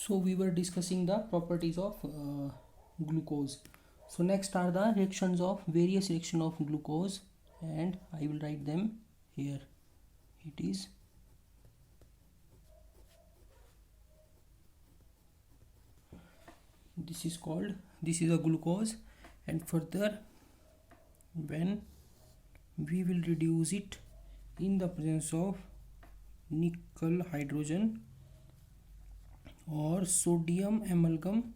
So we were discussing the properties of glucose. So next are the reactions of various reaction of glucose, and I will write them here. It is this is a glucose, and further when we will reduce it in the presence of nickel hydrogen or sodium amalgam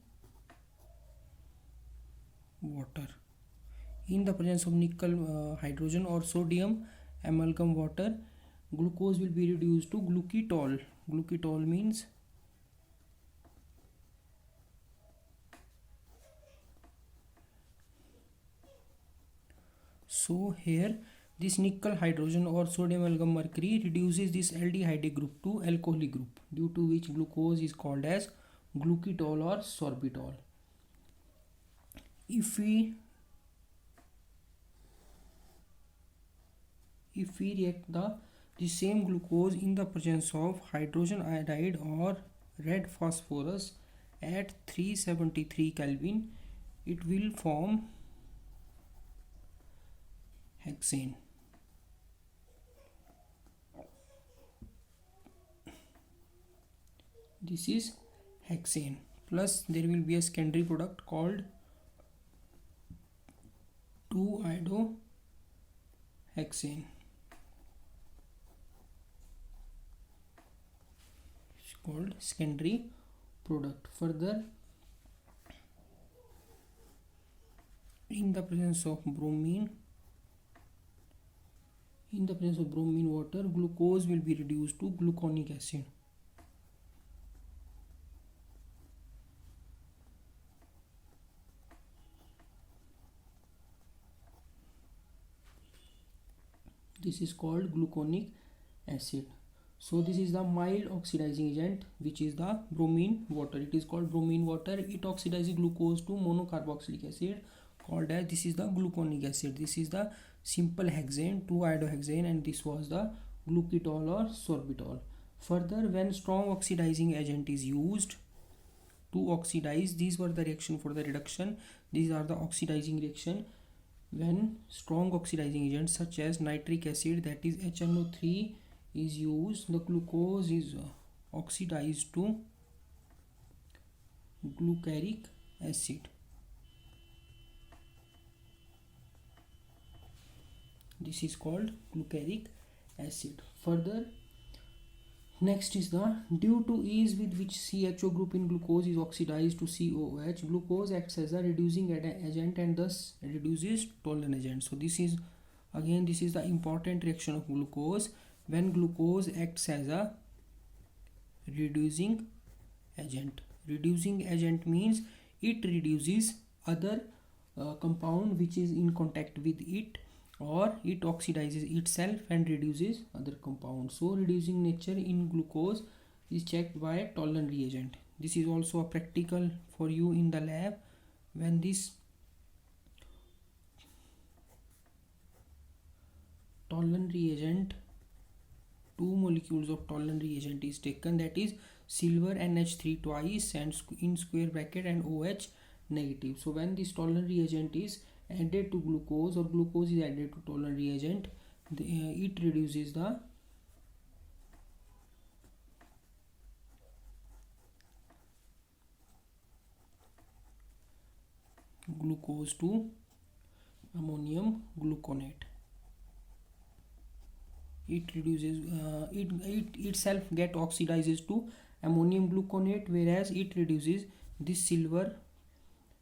water. In the presence of nickel hydrogen or sodium amalgam water, glucose will be reduced to glucitol. Glucitol means so here this nickel hydrogen or sodium amalgam mercury reduces this aldehyde group to alcoholic group, due to which glucose is called as glucitol or sorbitol. If we react the same glucose in the presence of hydrogen iodide or red phosphorus at 373 Kelvin, it will form hexane. This is hexane, plus there will be a secondary product called 2-iodohexane. It's called secondary product. Further, in the presence of bromine water, glucose will be reduced to gluconic acid. This is called gluconic acid. So this is the mild oxidizing agent, which is the bromine water. It is called bromine water. It oxidizes glucose to monocarboxylic acid, called as, this is the gluconic acid. This is the simple hexane, 2-iodohexane, and this was the glucitol or sorbitol. Further, when strong oxidizing agent is used to oxidize, these were the reaction for the reduction. These are the oxidizing reaction. When strong oxidizing agents such as nitric acid, that is HNO3, is used, the glucose is oxidized to glucaric acid. This is called glucaric acid. Further, next is the, due to ease with which CHO group in glucose is oxidized to COOH, glucose acts as a reducing agent and thus reduces Tollern agent. So this is the important reaction of glucose. When glucose acts as a reducing agent. Reducing agent means it reduces other compound which is in contact with it, or it oxidizes itself and reduces other compounds. So reducing nature in glucose is checked by Tollern reagent. This is also a practical for you in the lab. When this Tollern reagent, 2 molecules of Tollern reagent is taken, that is silver NH3 twice and in square bracket and OH negative. So when this Tollern reagent is added to glucose, or glucose is added to Tollern reagent, it reduces the glucose to ammonium gluconate. It reduces it itself get oxidizes to ammonium gluconate, whereas it reduces this silver,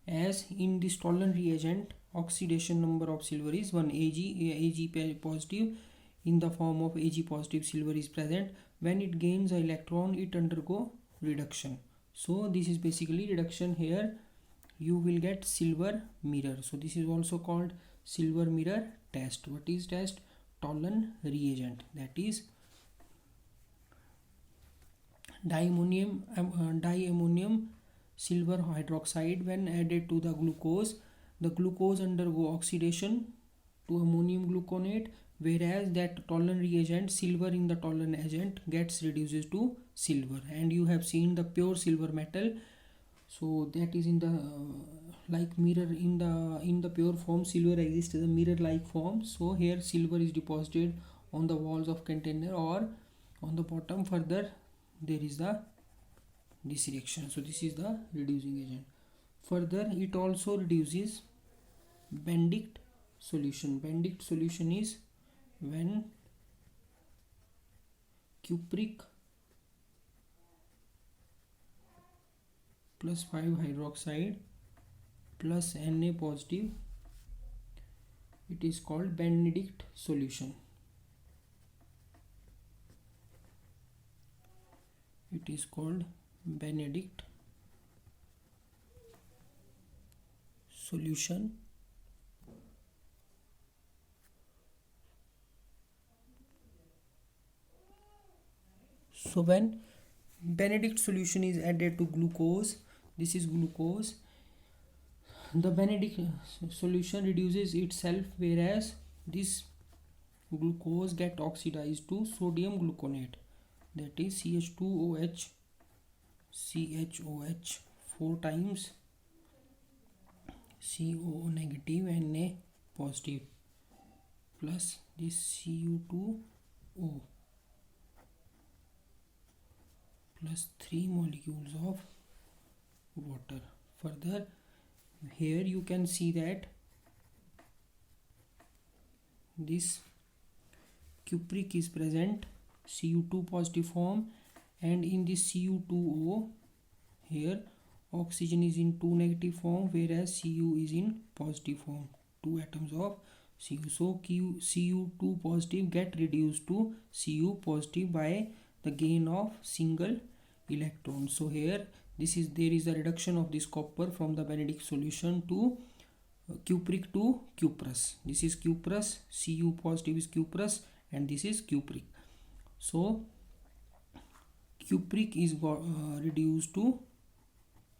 as in this Tollern reagent oxidation number of silver is 1. Ag positive, in the form of Ag positive silver is present. When it gains an electron, it undergo reduction. So this is basically reduction. Here you will get silver mirror. So this is also called silver mirror test. What is test? Tollern reagent, that is diammonium silver hydroxide. When added to the glucose undergo oxidation to ammonium gluconate, whereas that Tollern reagent, silver in the Tollern agent gets reduces to silver, and you have seen the pure silver metal. So that is in the like mirror, in the pure form silver exists as a mirror like form. So here silver is deposited on the walls of container or on the bottom. Further there is the this reaction. So this is the reducing agent. Further it also reduces Benedict solution. Benedict solution is when cupric plus 5 hydroxide plus Na positive, it is called Benedict solution. It is called Benedict solution. So when Benedict solution is added to glucose, this is glucose, the Benedict solution reduces itself, whereas this glucose get oxidized to sodium gluconate, that is CH2OH, CHOH 4 times, COO negative Na positive, plus this Cu2O plus 3 molecules of water. Further here you can see that this cupric is present, Cu2 positive form, and in this Cu2O here oxygen is in 2 negative form, whereas Cu is in positive form, 2 atoms of Cu. So Cu2 positive get reduced to Cu positive by the gain of single electron. So here there is a reduction of this copper from the Benedict solution to cupric to cuprous. This is cuprous, Cu positive is cuprous, and this is cupric. So cupric is reduced to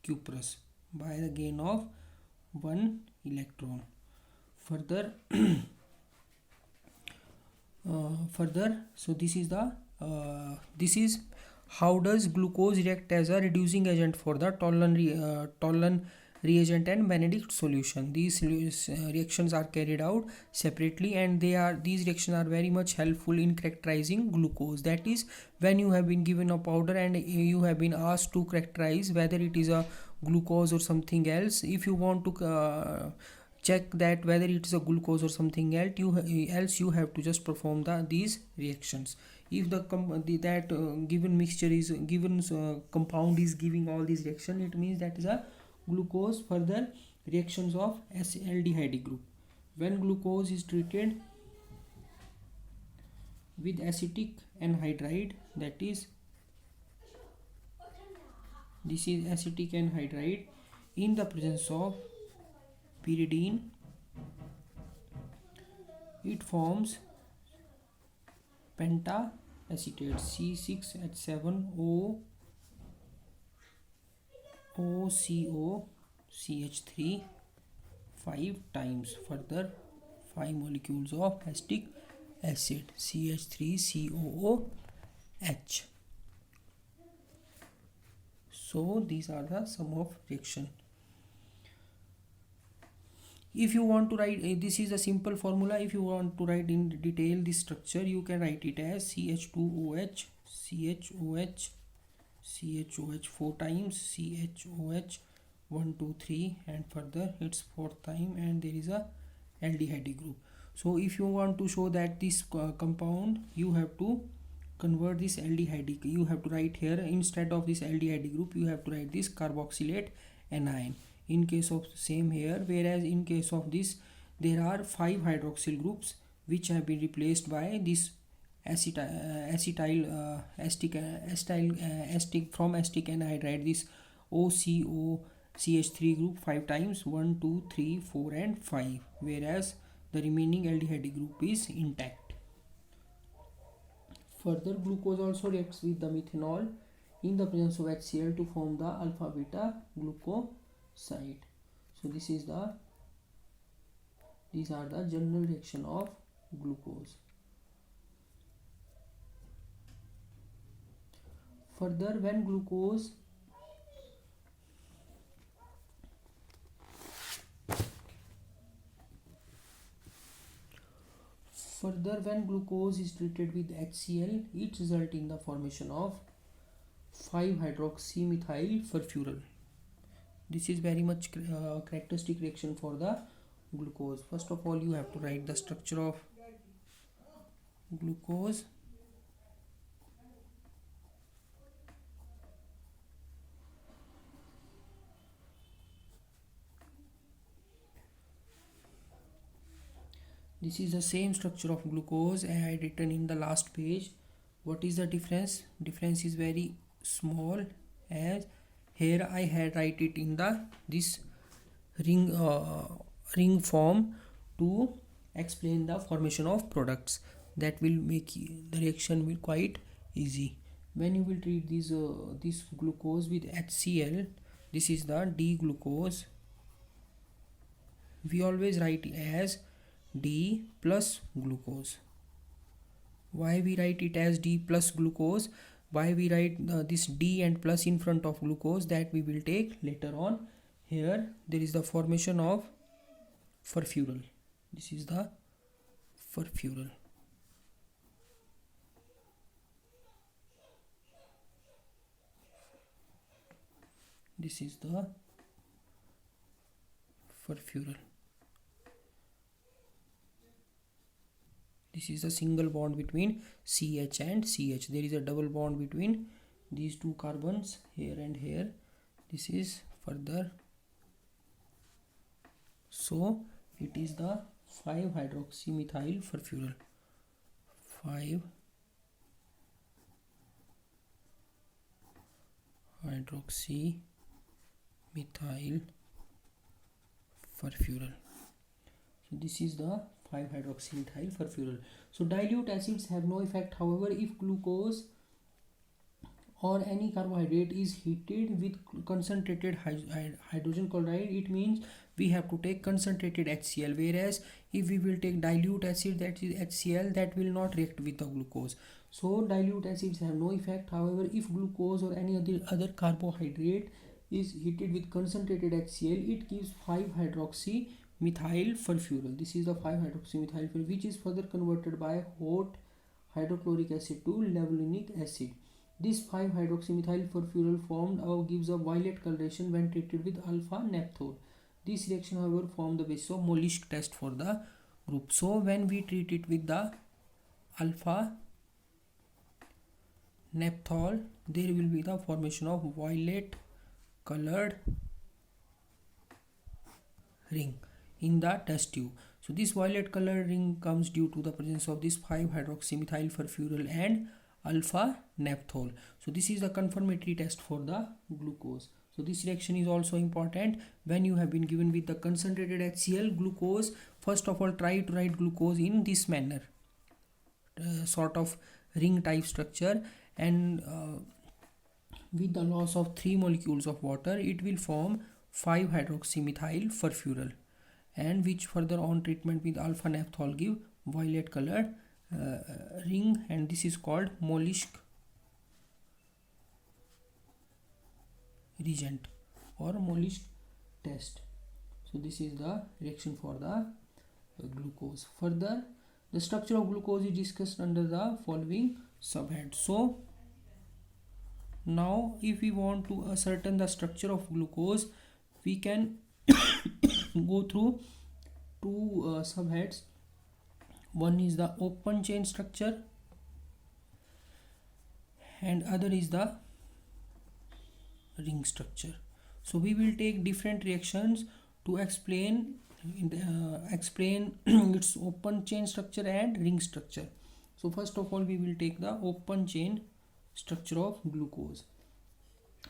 cuprous by the gain of 1 electron. Further so this is how does glucose react as a reducing agent for the Tollern reagent and Benedict solution. These reactions are carried out separately, and these reactions are very much helpful in characterizing glucose. That is, when you have been given a powder and you have been asked to characterize whether it is a glucose or something else, if you want to check that whether it is a glucose or something else, you have to just perform these reactions. If given mixture is given compound is giving all these reaction, it means that is a glucose. Further reactions of aldehyde group. When glucose is treated with acetic anhydride, that is this is acetic anhydride in the presence of pyridine, it forms pentaacetate C6H7O OCOCH3 5 times. Further 5 molecules of acetic acid CH3COOH. So these are the sum of reaction. If you want to write this is a simple formula. If you want to write in detail this structure, you can write it as CH2OH CHOH CHOH 4 times, CHOH 1 2 3, and further its fourth time, and there is a aldehyde group. So if you want to show that this compound, you have to convert this aldehyde. You have to write here, instead of this aldehyde group, you have to write this carboxylate anion. In case of same here, whereas in case of this there are 5 hydroxyl groups which have been replaced by this acetic from acetic anhydride, this OCOCH3 group 5 times, 1 2 3 4 and 5, whereas the remaining aldehyde group is intact. Further, glucose also reacts with the methanol in the presence of HCl to form the alpha beta glucoside. So these are the general reaction of glucose. further when glucose is treated with HCl, it results in the formation of 5-hydroxymethyl furfural. This is very much characteristic reaction for the glucose. First of all, you have to write the structure of glucose. This is the same structure of glucose I had written in the last page. What is the difference? Difference is very small, as here I had write it in this ring form to explain the formation of products. That will make the reaction will quite easy. When you will treat this glucose with HCl, this is the D glucose. We always write as D plus glucose. Why we write it as D plus glucose? Why we write this D and plus in front of glucose? That we will take later on. Here there is the formation of furfural. This is the furfural. This is the furfural. This is a single bond between CH and CH. There is a double bond between these two carbons here and here. This is further. So it is the 5-hydroxymethyl furfural. 5-hydroxymethyl furfural. So this is the 5-hydroxymethyl furfural. So dilute acids have no effect. However, if glucose or any carbohydrate is heated with concentrated hydrogen chloride, it means we have to take concentrated HCl. Whereas if we will take dilute acid, that is HCl, that will not react with the glucose. So dilute acids have no effect. However, if glucose or any other carbohydrate is heated with concentrated HCl, it gives 5-hydroxymethyl furfural. This is the 5-hydroxymethyl furfural, which is further converted by hot hydrochloric acid to levulinic acid. This 5-hydroxymethyl furfural formed gives a violet coloration when treated with alpha naphthol. This reaction, however, formed the basis of Mollisch test for the group. So when we treat it with the alpha naphthol, there will be the formation of violet colored ring in the test tube. So this violet colored ring comes due to the presence of this 5-hydroxymethyl furfural and alpha naphthol. So this is the confirmatory test for the glucose. So this reaction is also important when you have been given with the concentrated HCl glucose. First of all, try to write glucose in this manner, sort of ring type structure, and with the loss of 3 molecules of water, it will form 5-hydroxymethyl furfural, and which further on treatment with alpha naphthol give violet colored ring, and this is called Mollisch reagent or Mollisch test. So this is the reaction for the glucose. Further, the structure of glucose is discussed under the following subhead. So now if we want to ascertain the structure of glucose, we can go through two subheads. One is the open chain structure and other is the ring structure. So we will take different reactions to explain its open chain structure and ring structure. So first of all, we will take the open chain structure of glucose.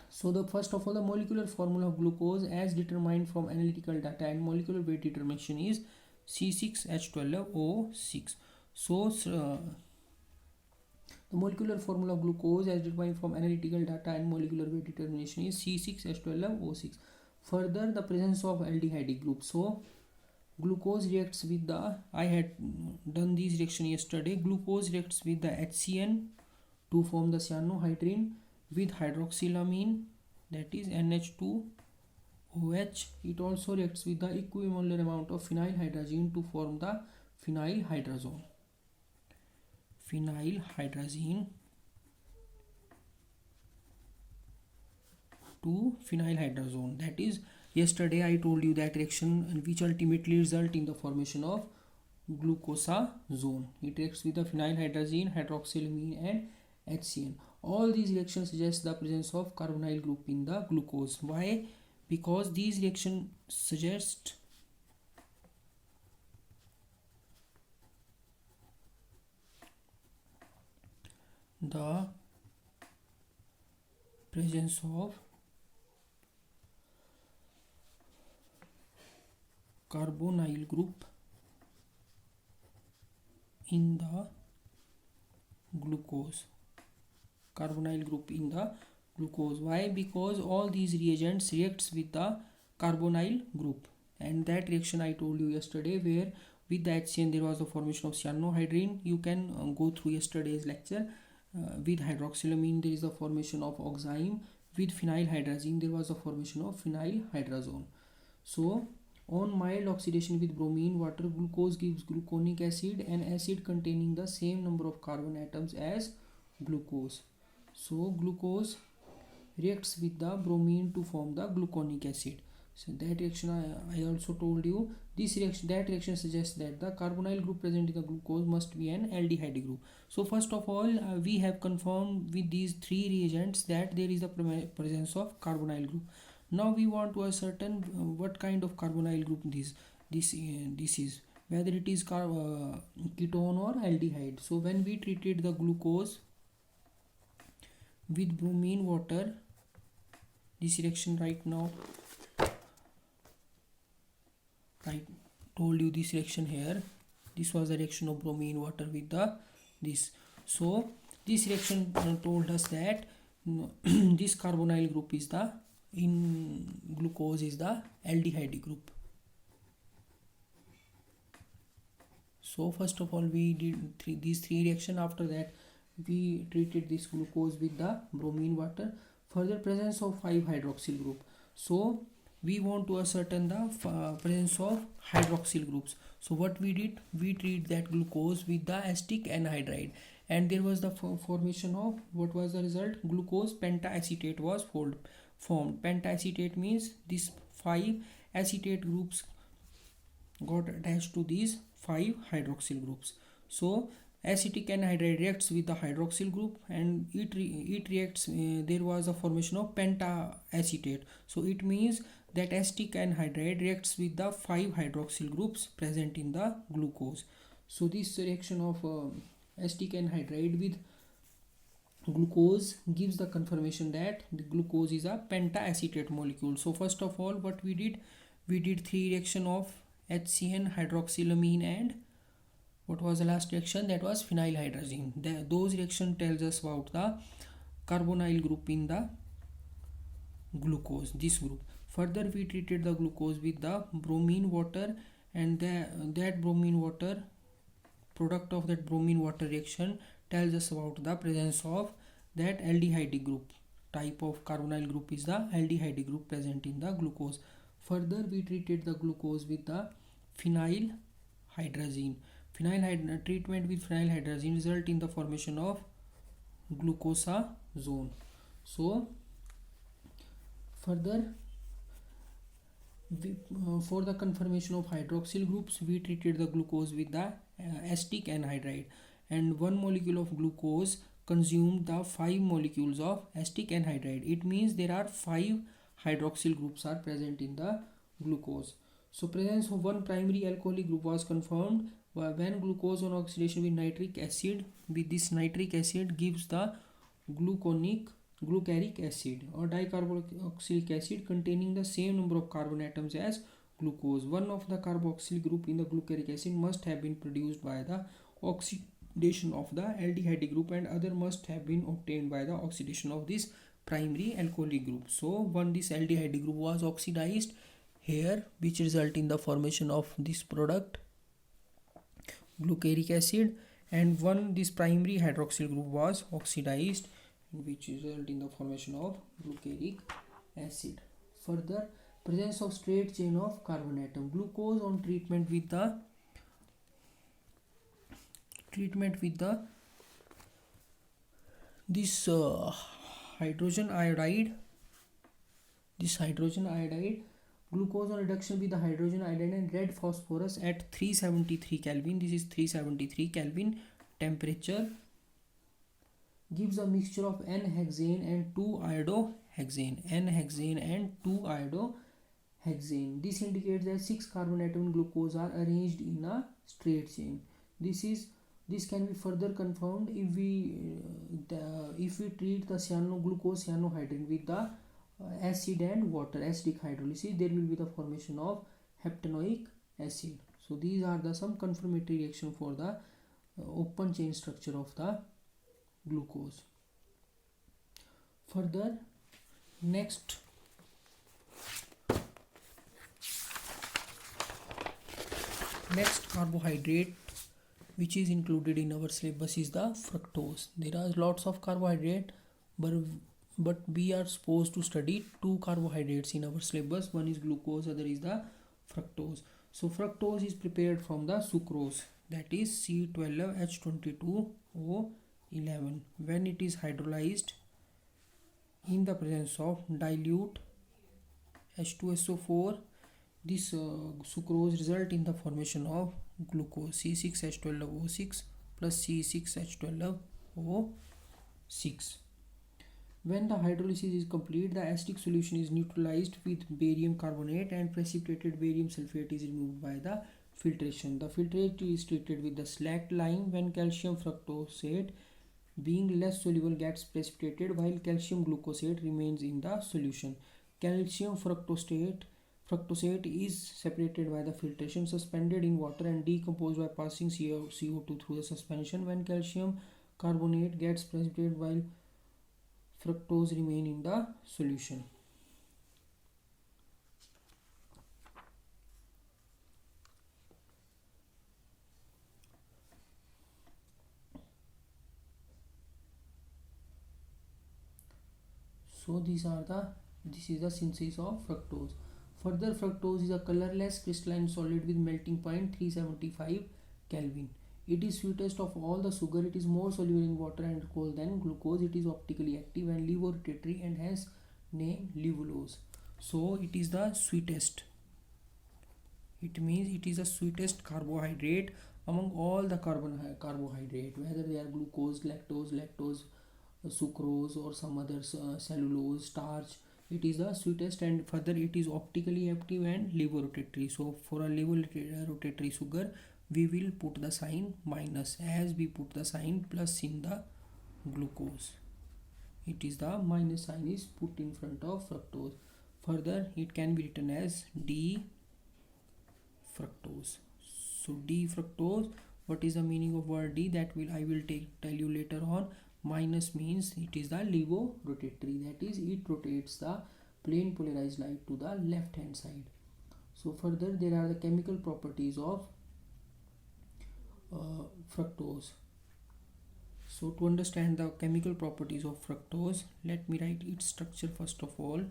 So the first of all, the molecular formula of glucose as determined from analytical data and molecular weight determination is C6H12O6. So the molecular formula of glucose as determined from analytical data and molecular weight determination is C6H12O6. Further, the presence of aldehyde group. So glucose reacts with the, I had done this reaction yesterday, glucose reacts with the HCN to form the cyanohydrin, with hydroxylamine, that is NH2OH. It also reacts with the equimolar amount of phenylhydrazine to form the phenylhydrazone. Phenylhydrazine to phenylhydrazone. That is, yesterday I told you that reaction which ultimately result in the formation of glucosazone. It reacts with the phenylhydrazine, hydroxylamine and HCN. All these reactions suggest the presence of carbonyl group in the glucose. Why? Because these reactions suggest the presence of carbonyl group in the glucose. Carbonyl group in the glucose. Why? Because all these reagents reacts with the carbonyl group, and that reaction I told you yesterday, where with the HCN there was the formation of cyanohydrine. You can go through yesterday's lecture. With hydroxylamine there is the formation of oxime. With phenylhydrazine there was the formation of phenylhydrazone. So on mild oxidation with bromine water, glucose gives gluconic acid, an acid containing the same number of carbon atoms as glucose. So glucose reacts with the bromine to form the gluconic acid. So that reaction I also told you. That reaction suggests that the carbonyl group present in the glucose must be an aldehyde group. So first of all, we have confirmed with these three reagents that there is the presence of carbonyl group. Now we want to ascertain what kind of carbonyl group this is, whether it is ketone or aldehyde. So when we treated the glucose with bromine water, this reaction right now I told you, this reaction here, this was the reaction of bromine water with the this. So this reaction told us that this carbonyl group is the in glucose is the aldehyde group. So first of all we did these three reactions. After that we treated this glucose with the bromine water. Further presence of 5 hydroxyl group. So we want to ascertain the presence of hydroxyl groups. So what we did, we treat that glucose with the acetic anhydride, and there was the formation of, what was the result? Glucose pentaacetate was formed. Pentaacetate means these 5 acetate groups got attached to these 5 hydroxyl groups. So acetic anhydride reacts with the hydroxyl group, and it reacts, there was a formation of pentaacetate. So it means that acetic anhydride reacts with the 5 hydroxyl groups present in the glucose. So this reaction of acetic anhydride with glucose gives the confirmation that the glucose is a pentaacetate molecule. So first of all, what we did 3 reaction of HCN, hydroxylamine, and what was the last reaction? That was phenylhydrazine. Those reaction tells us about the carbonyl group in the glucose, this group. Further we treated the glucose with the bromine water, and that bromine water, product of that bromine water reaction tells us about the presence of that aldehyde group. Type of carbonyl group is the aldehyde group present in the glucose. Further we treated the glucose with the phenylhydrazine. Treatment with phenylhydrazine result in the formation of glucosazone. So further for the confirmation of hydroxyl groups, we treated the glucose with the acetic anhydride, and 1 molecule of glucose consumed the 5 molecules of acetic anhydride. It means there are 5 hydroxyl groups are present in the glucose. So presence of 1 primary alcoholic group was confirmed when glucose on oxidation with nitric acid. With this nitric acid gives the glucaric acid or dicarboxylic acid containing the same number of carbon atoms as glucose. One of the carboxyl group in the glucaric acid must have been produced by the oxidation of the aldehyde group, and other must have been obtained by the oxidation of this primary alcoholic group. So this aldehyde group was oxidized here, which result in the formation of this product glucaric acid, and this primary hydroxyl group was oxidized, which result in the formation of glucaric acid. Further, presence of straight chain of carbon atom. Glucose on treatment with the this hydrogen iodide. Glucose on reduction with the hydrogen iodide and red phosphorus at 373 Kelvin. This is 373 Kelvin temperature. Gives a mixture of N-hexane and 2-iodohexane. N-hexane and 2-iodohexane. This indicates that 6 carbon atoms in glucose are arranged in a straight chain. This can be further confirmed if we treat the glucose cyanohydrin with the acid and water, acidic hydrolysis. There will be the formation of heptanoic acid. So these are the some confirmatory reaction for the open chain structure of the glucose. Further, next carbohydrate which is included in our syllabus is the fructose. There are lots of carbohydrate, but we are supposed to study 2 carbohydrates in our syllabus. One is glucose, other is the fructose. So fructose is prepared from the sucrose, that is C12H22O11. When it is hydrolyzed in the presence of dilute H2SO4, this sucrose result in the formation of glucose, C6H12O6 plus C6H12O6. When the hydrolysis is complete, the acidic solution is neutralized with barium carbonate and precipitated barium sulfate is removed by the filtration. The filtrate is treated with the slacked lime. When calcium fructosate, being less soluble, gets precipitated while calcium glucosate remains in the solution. Calcium fructosate is separated by the filtration, suspended in water and decomposed by passing CO2 through the suspension. When calcium carbonate gets precipitated while fructose remain in the solution. So this is the synthesis of fructose. Further, fructose is a colorless crystalline solid with melting point 375 Kelvin. It is sweetest of all the sugar. It is more soluble in water and alcohol than glucose. It is optically active and levorotatory and has name levulose. So it is the sweetest. It means it is the sweetest carbohydrate among all the carbohydrate, whether they are glucose, lactose, sucrose or some other cellulose, starch. It is the sweetest, and further it is optically active and levorotatory. So for a levorotatory sugar, we will put the sign minus as we put the sign plus in the glucose. It is the minus sign is put in front of fructose. Further, it can be written as D fructose. So D fructose, what is the meaning of word D? That I will tell you later on. Minus means it is the levorotatory, that is it rotates the plane polarized light to the left hand side. So further, there are the chemical properties of fructose. So to understand the chemical properties of fructose, let me write its structure first of all.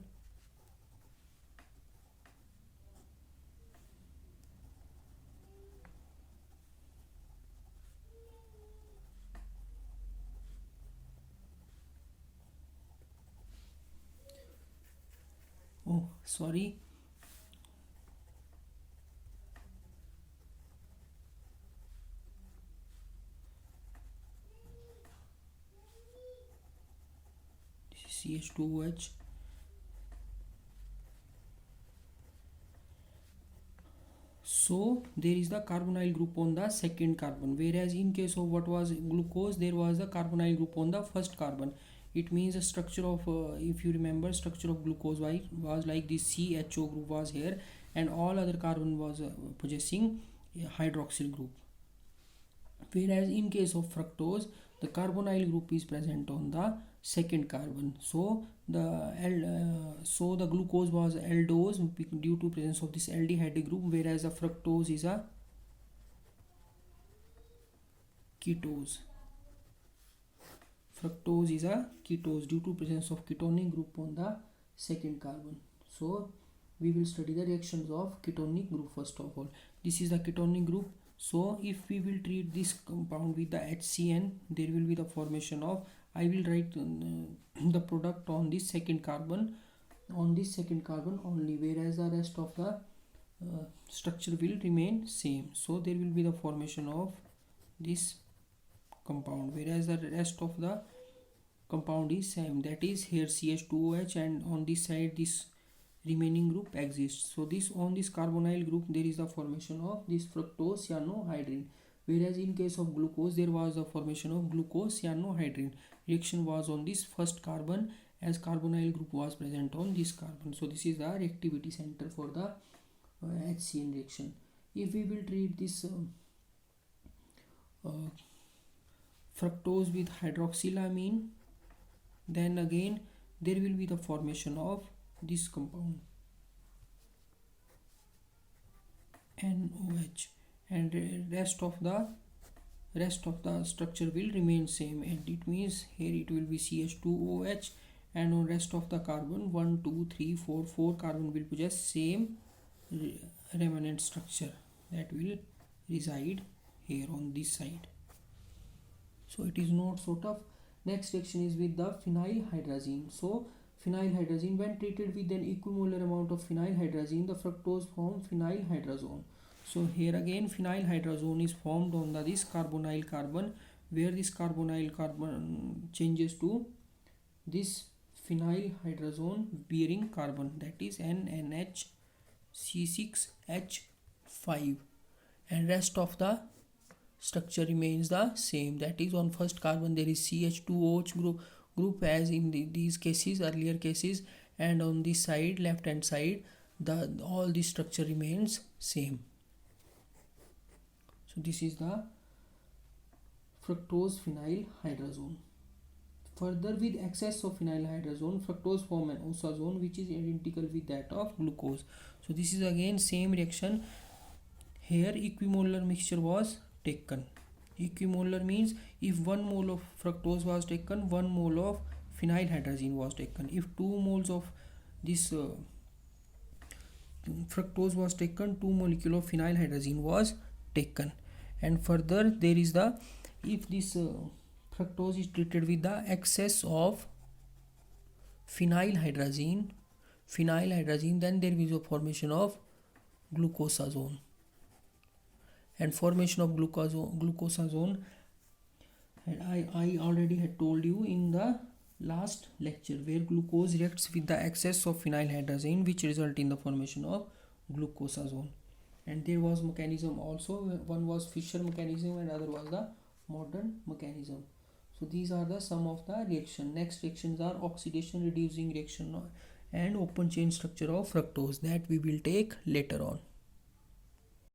Oh, sorry. CH2OH. So there is the carbonyl group on the second carbon, whereas in case of what was glucose, there was the carbonyl group on the first carbon. It means the structure of if you remember, structure of glucose was like this. CHO group was here and all other carbon was possessing a hydroxyl group, whereas in case of fructose, the carbonyl group is present on the second carbon. So the glucose was aldose due to presence of this aldehyde group, whereas the fructose is a ketose. fructose is a ketose due to presence of ketonic group on the second carbon. So we will study the reactions of ketonic group first of all. This is the ketonic group. So if we will treat this compound with the HCN, there will be the formation of, I will write the product on this second carbon, only, whereas the rest of the structure will remain same. So there will be the formation of this compound, whereas the rest of the compound is same, that is here CH2OH, and on this side this remaining group exists. So this, on this carbonyl group, there is the formation of this fructose cyanohydrin, whereas in case of glucose there was the formation of glucose cyanohydrin. Reaction was on this first carbon, as carbonyl group was present on this carbon. So this is the reactivity center for the HCN reaction. If we will treat this fructose with hydroxylamine, then again there will be the formation of this compound NOH, and rest of the structure will remain same, and it means here it will be CH2OH, and on rest of the carbon 1 2 3 4 carbon will possess same remnant structure that will reside here on this side. So it is not so tough. Next reaction is with the phenylhydrazine. So phenylhydrazine, when treated with an equimolar amount of phenylhydrazine, the fructose form phenylhydrazone. So here again phenylhydrazone is formed on this carbonyl carbon, where this carbonyl carbon changes to this phenylhydrazone bearing carbon, that is NNHC6H5, and rest of the structure remains the same, that is on first carbon there is CH2OH group as in these cases, earlier cases, and on this side, left hand side, all the structure remains same. So this is the fructose phenylhydrazone. Further, with excess of phenylhydrazone, fructose form an osazone which is identical with that of glucose. So this is again same reaction. Here equimolar mixture was taken. Equimolar means if 1 mole of fructose was taken, 1 mole of phenylhydrazine was taken. If 2 moles of this fructose was taken, 2 molecule of phenylhydrazine was taken. And further there is the, if this fructose is treated with the excess of phenylhydrazine, then there is a formation of glucosazone. And formation of glucosazone, and I already had told you in the last lecture, where glucose reacts with the excess of phenylhydrazine, which result in the formation of glucosazone. And there was mechanism also, one was Fischer mechanism and other was the modern mechanism. So these are the some of the reaction. Next reactions are oxidation reducing reaction and open chain structure of fructose, that we will take later on.